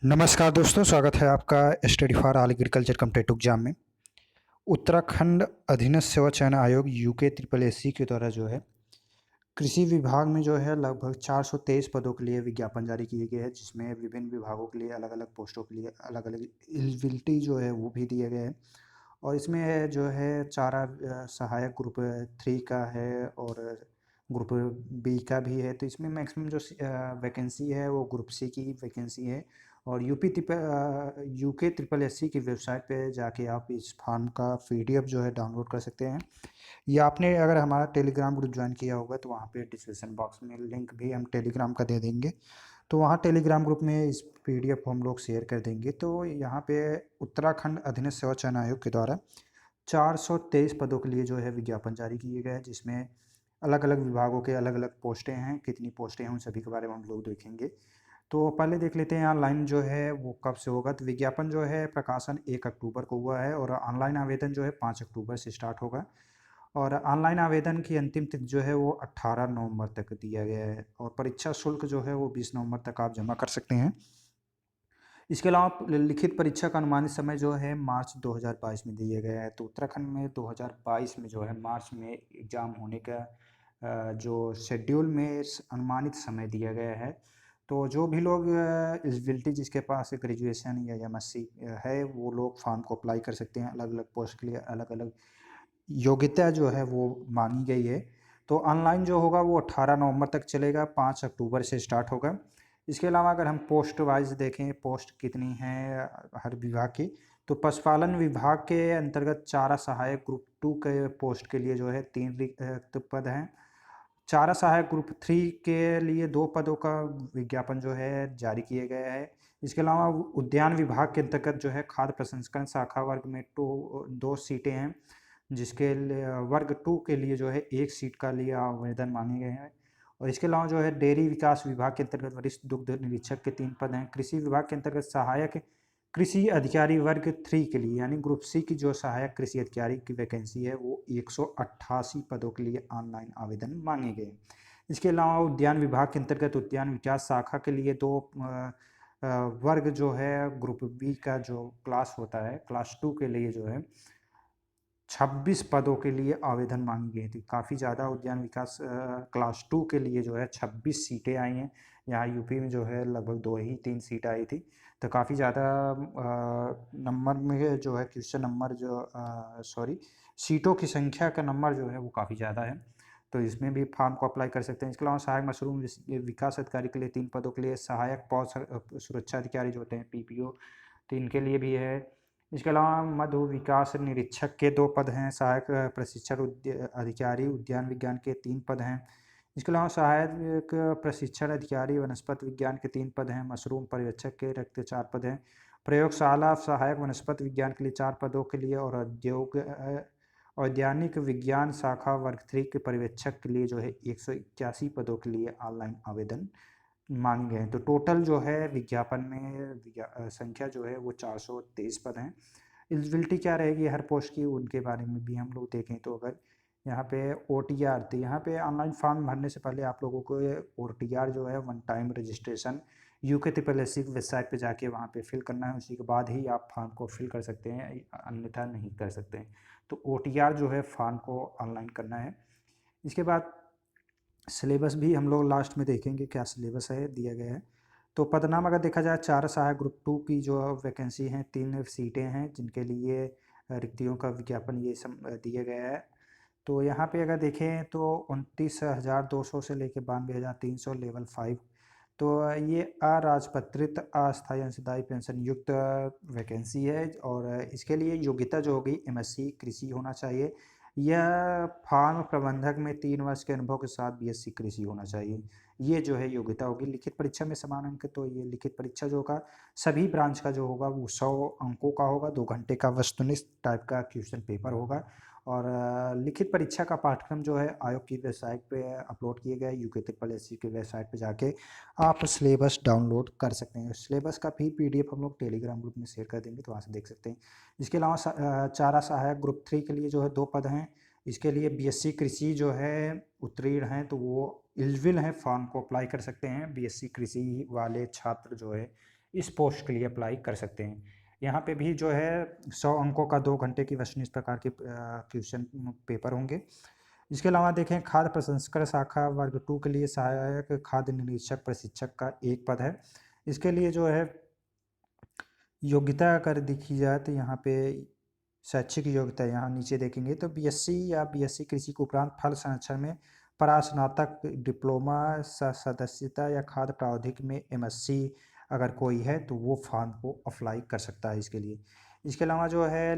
नमस्कार दोस्तों, स्वागत है आपका study for all agriculture competitive exam में। उत्तराखंड अधीनस्थ सेवा चयन आयोग यूके ट्रिपल एससी के द्वारा जो है कृषि विभाग में जो है लगभग 423 पदों के लिए विज्ञापन जारी किए गए हैं, जिसमें विभिन्न विभागों के लिए अलग अलग पोस्टों के लिए अलग अलग एलिजिबिलिटी जो है वो भी दिए गए हैं। और इसमें जो है चारा सहायक ग्रुप 3 का है और ग्रुप बी का भी है। तो इसमें मैक्सिमम जो वैकेंसी है वो ग्रुप सी की वैकेंसी है। और यूके ट्रिपल एससी की वेबसाइट पे जाके आप इस फॉर्म का पीडीएफ जो है डाउनलोड कर सकते हैं, या आपने अगर हमारा टेलीग्राम ग्रुप ज्वाइन किया होगा तो वहाँ पे डिस्क्रिप्शन बॉक्स में लिंक भी हम टेलीग्राम का दे देंगे। तो वहाँ टेलीग्राम ग्रुप में इस पीडीएफ को हम लोग शेयर कर देंगे। तो यहाँ पे उत्तराखंड अधीनस्थ सेवा चयन आयोग के द्वारा 423 पदों के लिए जो है विज्ञापन जारी किए गए हैं, जिसमें अलग अलग विभागों के अलग अलग पोस्टें हैं। कितनी पोस्टें हैं उन सभी के बारे में हम लोग देखेंगे। तो पहले देख लेते हैं ऑनलाइन जो है वो कब से होगा। तो विज्ञापन जो है प्रकाशन 1 अक्टूबर को हुआ है और ऑनलाइन आवेदन जो है 5 अक्टूबर से स्टार्ट होगा। और ऑनलाइन आवेदन की अंतिम तिथि जो है वो 18 नवंबर तक दिया गया है और परीक्षा शुल्क जो है वो 20 नवंबर तक आप जमा कर सकते हैं। इसके अलावा लिखित परीक्षा का अनुमानित समय जो है मार्च 2022 में दिया गया है। तो उत्तराखंड में 2022 में जो है मार्च में एग्ज़ाम होने का जो शेड्यूल में अनुमानित समय दिया गया है। तो जो भी लोग एलिजिबिलिटी जिसके पास ग्रेजुएशन या एमएससी है वो लोग फॉर्म को अप्लाई कर सकते हैं। अलग अलग पोस्ट के लिए अलग अलग योग्यता जो है वो मांगी गई है। तो ऑनलाइन जो होगा वो 18 नवंबर तक चलेगा, 5 अक्टूबर से स्टार्ट होगा। इसके अलावा अगर हम पोस्ट वाइज देखें पोस्ट कितनी है हर विभाग की, तो पशुपालन विभाग के अंतर्गत चारा सहायक ग्रुप 2 के पोस्ट के लिए जो है 3 रिक्त पद हैं। चारा सहायक ग्रुप 3 के लिए 2 पदों का विज्ञापन जो है जारी किए गए हैं। इसके अलावा उद्यान विभाग के अंतर्गत जो है खाद्य प्रसंस्करण शाखा वर्ग में 2 सीटें हैं, जिसके वर्ग 2 के लिए जो है 1 सीट का लिए आवेदन मांगे गए हैं। और इसके अलावा जो है डेयरी विकास विभाग के अंतर्गत वरिष्ठ दुग्ध निरीक्षक के 3 पद हैं। कृषि विभाग के अंतर्गत सहायक कृषि अधिकारी वर्ग 3 के लिए यानी ग्रुप सी की जो सहायक कृषि अधिकारी की वैकेंसी है वो 188 पदों के लिए ऑनलाइन आवेदन मांगे गए। इसके अलावा उद्यान विभाग के अंतर्गत उद्यान विकास शाखा के लिए 2 वर्ग जो है ग्रुप बी का जो क्लास होता है क्लास 2 के लिए जो है 26 पदों के लिए आवेदन मांगी गई थी। काफ़ी ज़्यादा उद्यान विकास क्लास 2 के लिए जो है 26 सीटें आई हैं। यहाँ यूपी में जो है लगभग 2 ही 3 सीट आई थी। तो काफ़ी ज़्यादा नंबर में जो है क्वेश्चन नंबर जो सॉरी सीटों की संख्या का नंबर जो है वो काफ़ी ज़्यादा है। तो इसमें भी फॉर्म को अप्लाई कर सकते हैं। इसके अलावा सहायक मशरूम विकास अधिकारी के लिए 3 पदों के लिए, सहायक पौध सुरक्षा अधिकारी जो होते हैं पीपीओ, तो इनके लिए भी है। इसके अलावा मधु विकास निरीक्षक के 2 पद हैं। सहायक प्रशिक्षण अधिकारी उद्यान विज्ञान के 3 पद हैं। इसके अलावा सहायक प्रशिक्षण अधिकारी वनस्पति विज्ञान के 3 पद हैं। मशरूम पर्यवेक्षक के रिक्त 4 पद हैं। प्रयोगशाला सहायक वनस्पति विज्ञान के लिए 4 पदों के लिए और औद्यानिक विज्ञान शाखा वर्ग 3 के पर्यवेक्षक के लिए जो है 181 पदों के लिए ऑनलाइन आवेदन मांगे गए हैं। तो टोटल जो है विज्ञापन में संख्या जो है वो 423 पद हैं। एलिजिबिलिटी क्या रहेगी हर पोस्ट की उनके बारे में भी हम लोग देखें तो अगर यहाँ पे OTR थी, यहाँ पे ऑनलाइन फॉर्म भरने से पहले आप लोगों को OTR जो है 1 time registration UK triple SC की वेबसाइट पे जाके वहाँ पे फिल करना है। उसी के बाद ही आप फॉर्म को फिल कर सकते हैं, अन्यथा नहीं कर सकते हैं। तो OTR जो है फॉर्म को ऑनलाइन करना है। इसके बाद सिलेबस भी हम लोग लास्ट में देखेंगे क्या सिलेबस है दिया गया है। तो पदनाम अगर देखा जाए चार सहायक ग्रुप 2 की जो वैकेंसी हैं 3 सीटें हैं जिनके लिए रिक्तियों का विज्ञापन ये सब दिया गया है। तो यहाँ पे अगर देखें तो 29,200 से लेकर 92,300 लेवल 5। तो ये अराजपत्रित अस्थायी अंशदायी पेंशन युक्त वैकेंसी है और इसके लिए योग्यता जो होगी एमएससी कृषि होना चाहिए। यह फार्म प्रबंधक में 3 वर्ष के अनुभव के साथ बीएससी कृषि होना चाहिए। ये जो है योग्यता होगी। लिखित परीक्षा में समान अंक, तो ये लिखित परीक्षा जो होगा सभी ब्रांच का जो होगा वो 100 अंकों का होगा। 2 घंटे का वस्तुनिष्ठ टाइप का क्वेश्चन पेपर होगा। और लिखित परीक्षा का पाठ्यक्रम जो है आयोग की वेबसाइट पे अपलोड किए गए। यूके ट्रिपल एससी की वेबसाइट पे जाके आप सिलेबस डाउनलोड कर सकते हैं। सिलेबस का भी पीडीएफ हम लोग टेलीग्राम ग्रुप में शेयर कर देंगे, तो वहाँ से देख सकते हैं। इसके अलावा चारा सहायक ग्रुप 3 के लिए जो है 2 पद हैं। इसके लिए बीएससी कृषि जो है उत्तीर्ण हैं तो वो एलिजिबल हैं, फॉर्म को अप्लाई कर सकते हैं। बीएससी कृषि वाले छात्र जो है इस पोस्ट के लिए अप्लाई कर सकते हैं। यहाँ पे भी जो है 100 अंकों का 2 घंटे की वस्तुनिष्ठ प्रकार के क्वेश्चन पेपर होंगे। इसके अलावा देखें खाद्य प्रसंस्करण शाखा वर्ग 2 के लिए सहायक खाद्य निरीक्षक प्रशिक्षक का एक पद है। इसके लिए जो है योग्यता अगर देखी जाए तो यहाँ पे शैक्षिक योग्यता यहाँ नीचे देखेंगे तो बीएससी या बीएससी कृषि के उपरांत फल संरक्षण में परास्नातक डिप्लोमा सदस्यता या खाद्य प्रौद्योगिकी में एमएससी अगर कोई है तो वो फॉर्म को अप्लाई कर सकता है इसके लिए। इसके अलावा जो है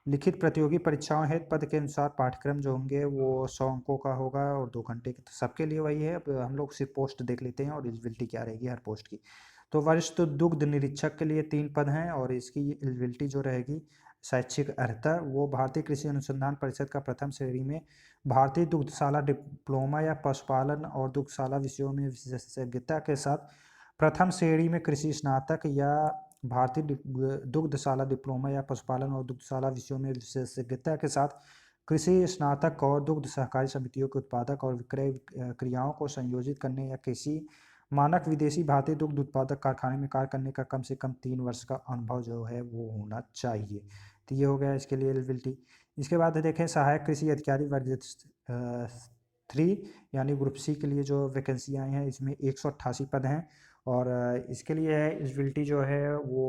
लिखित प्रतियोगी परीक्षाओं हेतु पद के अनुसार पाठ्यक्रम जो होंगे वो 100 अंकों का होगा और 2 घंटे के, तो सबके लिए वही है। अब हम लोग सिर्फ पोस्ट देख लेते हैं और एलिजिबिलिटी क्या रहेगी हर पोस्ट की। तो वरिष्ठ दुग्ध निरीक्षक के लिए 3 पद हैं और इसकी एलिजिबिलिटी जो रहेगी शैक्षिक अर्हता वो भारतीय कृषि अनुसंधान परिषद का प्रथम श्रेणी में भारतीय दुग्धशाला डिप्लोमा या पशुपालन और दुग्धशाला विषयों में विशेषज्ञता के साथ प्रथम श्रेणी में कृषि स्नातक या भारतीय दुग्धशाला डिप्लोमा या पशुपालन और दुग्धशाला विषयों में विशेषज्ञता के साथ कृषि स्नातक और दुग्ध सहकारी समितियों के उत्पादक और विक्रय क्रियाओं को संयोजित करने या किसी मानक विदेशी भारतीय दुग्ध उत्पादक कारखाने में कार्य करने का कम से कम 3 वर्ष का अनुभव जो है वो होना चाहिए। तो ये हो गया इसके लिए एलिजिबिलिटी। इसके बाद देखें सहायक कृषि अधिकारी वर्ग 3 यानी ग्रुप सी के लिए जो वैकेंसी आई हैं इसमें 188 पद हैं और इसके लिए एलिजिबिलिटी जो है वो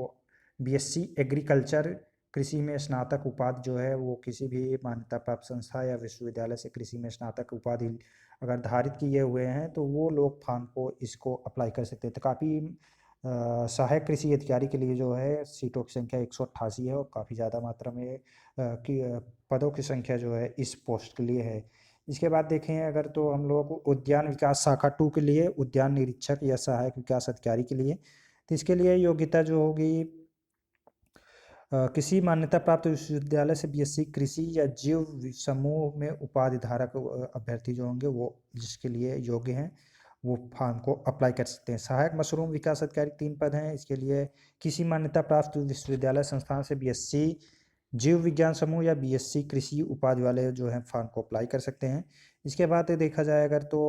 बीएससी एग्रीकल्चर कृषि में स्नातक उपाधि जो है वो किसी भी मान्यता प्राप्त संस्था या विश्वविद्यालय से कृषि में स्नातक उपाधि अगर धारित किए हुए हैं तो वो लोग फॉर्म को इसको अप्लाई कर सकते हैं। तो काफ़ी सहायक कृषि अधिकारी के लिए जो है सीटों की संख्या 188 है और काफ़ी ज़्यादा मात्रा में पदों की संख्या जो है इस पोस्ट के लिए है। इसके बाद देखें अगर तो हम लोग उद्यान विकास शाखा 2 के लिए उद्यान निरीक्षक या सहायक विकास अधिकारी के लिए, तो इसके लिए योग्यता जो होगी किसी मान्यता प्राप्त विश्वविद्यालय से बीएससी कृषि या जीव समूह में उपाधि धारक अभ्यर्थी जो होंगे वो जिसके लिए योग्य हैं वो फॉर्म को अप्लाई कर सकते हैं। सहायक मशरूम विकास अधिकारी 3 पद हैं, इसके लिए किसी मान्यता प्राप्त विश्वविद्यालय संस्थान से बीएससी जीव विज्ञान समूह या बीएससी कृषि उपाधि वाले जो हैं फॉर्म को अप्लाई कर सकते हैं। इसके बाद देखा जाए अगर तो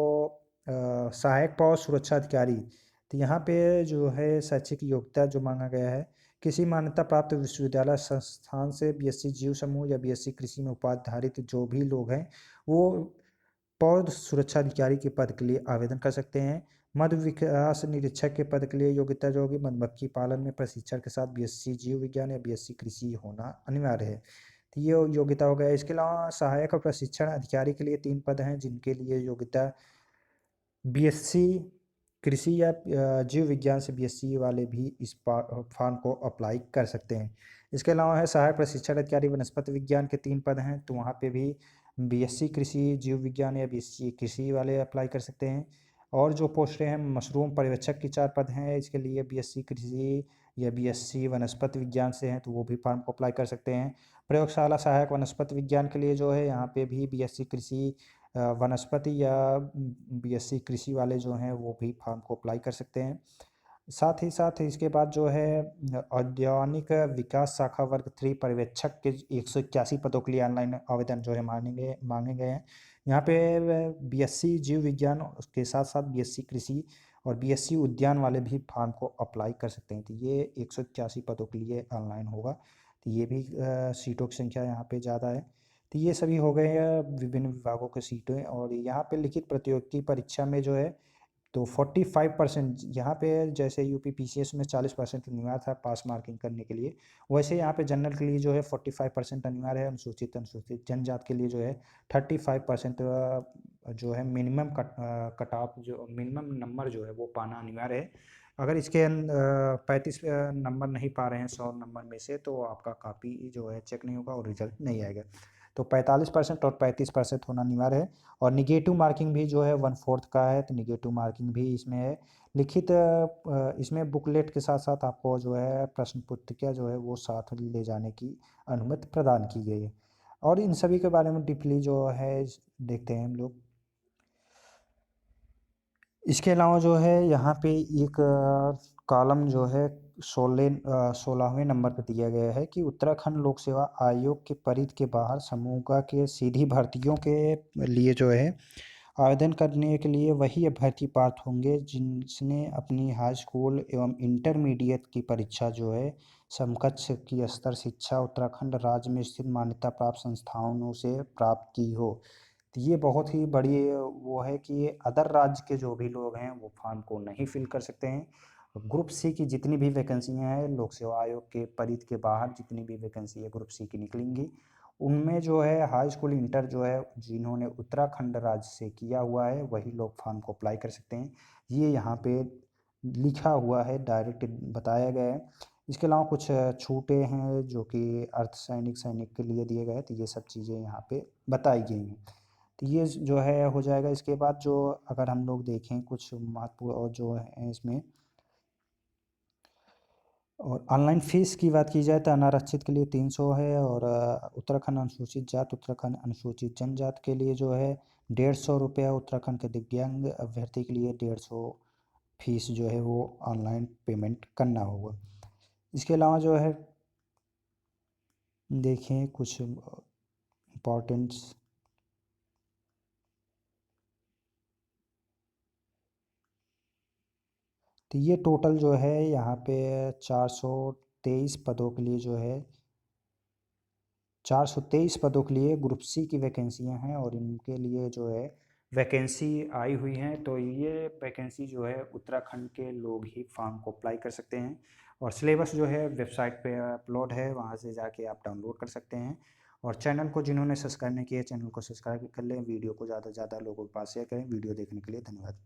सहायक पौध सुरक्षा अधिकारी, तो यहाँ पे जो है शैक्षिक योग्यता जो मांगा गया है किसी मान्यता प्राप्त विश्वविद्यालय संस्थान से बीएससी जीव समूह या बीएससी कृषि में उपाधि धारित जो भी लोग हैं वो पौध सुरक्षा अधिकारी के पद के लिए आवेदन कर सकते हैं। मधु विकास निरीक्षक के पद के लिए योग्यता जो होगी मधुमक्खी पालन में प्रशिक्षण के साथ बीएससी जीव विज्ञान या बीएससी कृषि होना अनिवार्य है। तो ये योग्यता हो गया। इसके अलावा सहायक और प्रशिक्षण अधिकारी के लिए 3 पद हैं जिनके लिए योग्यता बीएससी कृषि या जीव विज्ञान से बीएससी वाले भी इस फॉर्म को अप्लाई कर सकते हैं। इसके अलावा है सहायक प्रशिक्षण अधिकारी वनस्पति विज्ञान के 3 पद हैं, तो वहाँ पे भी बीएससी कृषि जीव विज्ञान या बीएससी कृषि वाले अप्लाई कर सकते हैं। और जो पोस्टें हैं मशरूम पर्यवेक्षक की 4 पद हैं, इसके लिए बीएससी कृषि या बीएससी वनस्पति विज्ञान से हैं तो वो भी फॉर्म को अप्लाई कर सकते हैं। प्रयोगशाला सहायक वनस्पति विज्ञान के लिए जो है यहाँ पे भी बीएससी कृषि वनस्पति या बीएससी कृषि वाले जो हैं वो भी फॉर्म को अप्लाई कर सकते हैं। साथ ही साथ इसके बाद जो है औद्यानिक विकास शाखा वर्ग 3 पर्यवेक्षक के 181 पदों के लिए ऑनलाइन आवेदन जो है मांगे गए हैं। यहाँ पे बीएससी जीव विज्ञान के साथ साथ बीएससी कृषि और बीएससी उद्यान वाले भी फॉर्म को अप्लाई कर सकते हैं। तो ये 181 पदों के लिए ऑनलाइन होगा, तो ये भी सीटों की संख्या यहाँ पे ज़्यादा है। तो ये सभी हो गए विभिन्न विभागों के सीटें। और यहाँ पे लिखित प्रतियोगी परीक्षा में जो है तो 45% यहाँ पे जैसे यूपी पीसीएस में 40% अनिवार्य था पास मार्किंग करने के लिए, वैसे यहाँ पे जनरल के लिए जो है 45% अनिवार्य है। अनुसूचित जनजाति के लिए जो है 35% जो है मिनिमम कट ऑफ जो मिनिमम नंबर जो है वो पाना अनिवार्य है। अगर इसके 35 नंबर नहीं पा रहे हैं 100 नंबर में से तो आपका कॉपी जो है चेक नहीं होगा और रिजल्ट नहीं आएगा। तो 45% और 35% होना अनिवार्य है। और निगेटिव मार्किंग भी जो है 1/4 का है, तो निगेटिव मार्किंग भी इसमें है। लिखित इसमें बुकलेट के साथ साथ आपको जो है प्रश्न पुस्तिका जो है वो साथ ले जाने की अनुमति प्रदान की गई है। और इन सभी के बारे में डीपली जो है देखते हैं हम लोग। इसके अलावा जो है यहाँ पे एक कॉलम जो है 16वें नंबर पर दिया गया है कि उत्तराखंड लोक सेवा आयोग के परिधि के बाहर समूह के सीधी भर्तियों के लिए जो है आवेदन करने के लिए वही अभ्यर्थी पात्र होंगे जिसने अपनी हाई स्कूल एवं इंटरमीडिएट की परीक्षा जो है समकक्ष की स्तर शिक्षा उत्तराखंड राज्य में स्थित मान्यता प्राप्त संस्थानों से प्राप्त की हो। तो ये बहुत ही बड़ी वो है कि ये अदर राज्य के जो भी लोग हैं वो फॉर्म को नहीं फिल कर सकते हैं। ग्रुप सी की जितनी भी वैकेंसियाँ हैं लोक सेवा आयोग के परिधि के बाहर जितनी भी वैकेंसी है ग्रुप सी की निकलेंगी, उनमें जो है हाई स्कूल इंटर जो है जिन्होंने उत्तराखंड राज्य से किया हुआ है वही लोग फॉर्म को अप्लाई कर सकते हैं। ये यहाँ पे लिखा हुआ है, डायरेक्ट बताया गया है। इसके अलावा कुछ छूटें हैं जो कि अर्धसैनिक सैनिक के लिए दिए गए हैं, तो ये सब चीज़ें यहाँ पे बताई गई हैं। तो ये जो है हो जाएगा। इसके बाद जो अगर हम लोग देखें कुछ महत्वपूर्ण और जो है इसमें, और ऑनलाइन फीस की बात की जाए तो अनारक्षित के लिए 300 है, और उत्तराखंड अनुसूचित जात उत्तराखंड अनुसूचित जनजात के लिए जो है 150 रुपया, उत्तराखंड के दिव्यांग अभ्यर्थी के लिए 150 फीस जो है वो ऑनलाइन पेमेंट करना होगा। इसके अलावा जो है देखें कुछ इम्पोर्टेंट्स, तो ये टोटल जो है यहाँ पे 423 पदों के लिए जो है 423 पदों के लिए ग्रुप सी की वैकेंसियाँ हैं, और इनके लिए जो है वैकेंसी आई हुई हैं। तो ये वैकेंसी जो है उत्तराखंड के लोग ही फॉर्म को अप्लाई कर सकते हैं, और सिलेबस जो है वेबसाइट पे अपलोड है, वहाँ से जाके आप डाउनलोड कर सकते हैं। और चैनल को जिन्होंने सब्सक्राइब नहीं किया चैनल को सब्सक्राइब कर लें, वीडियो को ज़्यादा से ज़्यादा लोगों के पास शेयर करें। वीडियो देखने के लिए धन्यवाद।